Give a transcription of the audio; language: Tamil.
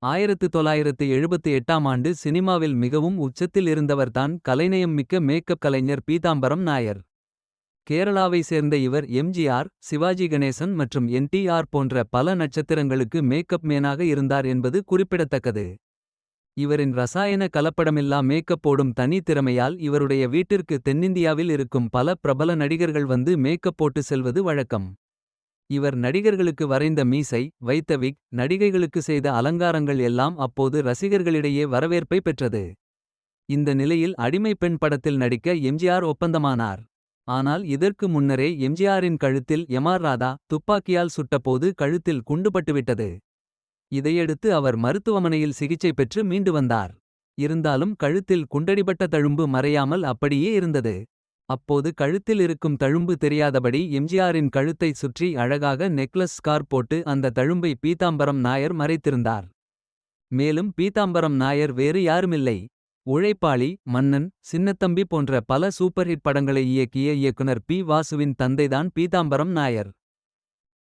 1978ஆம் ஆண்டு சினிமாவில் மிகவும் உச்சத்தில் இருந்தவர்தான் கலைநயம் மிக்க மேக்கப் கலைஞர் பீதாம்பரம் நாயர். கேரளாவை சேர்ந்த இவர் எம்ஜிஆர், சிவாஜி கணேசன் மற்றும் என்டிஆர் போன்ற பல நட்சத்திரங்களுக்கு மேக்கப் மேனாக இருந்தார் என்பது குறிப்பிடத்தக்கது. இவரின் ரசாயன கலப்படமில்லா மேக்கப் போடும் தனி திறமையால் இவருடைய வீட்டிற்கு தென்னிந்தியாவில் இருக்கும் பல பிரபல நடிகர்கள் வந்து மேக்கப் போட்டு செல்வது வழக்கம். இவர் நடிகர்களுக்கு வரைந்த மீசை, வைத்த விக், நடிகைகளுக்கு செய்த அலங்காரங்கள் எல்லாம் அப்போது ரசிகர்களிடையே வரவேற்பை பெற்றது. இந்த நிலையில் அடிமை பெண் படத்தில் நடிக்க எம்ஜிஆர் ஒப்பந்தமானார். ஆனால் இதற்கு முன்னரே எம்ஜிஆரின் கழுத்தில் எம்.ஆர். ராதா துப்பாக்கியால் சுட்டபோது கழுத்தில் குண்டுபட்டுவிட்டது. இதையடுத்து அவர் மருத்துவமனையில் சிகிச்சை பெற்று மீண்டு வந்தார். இருந்தாலும் கழுத்தில் குண்டடிபட்ட தழும்பு மறையாமல் அப்படியே இருந்தது. அப்போது கழுத்தில் இருக்கும் தழும்பு தெரியாதபடி எம்ஜிஆரின் கழுத்தை சுற்றி அழகாக நெக்லஸ் ஸ்கார் போட்டு அந்த தழும்பை பீதாம்பரம் நாயர் மறைத்திருந்தார். மேலும் பீதாம்பரம் நாயர் வேறு யாருமில்லை. உழைப்பாளி, மன்னன், சின்னத்தம்பி போன்ற பல சூப்பர் ஹிட் படங்களை இயக்கிய இயக்குனர் பி. வாசுவின் தந்தைதான் பீதாம்பரம் நாயர்.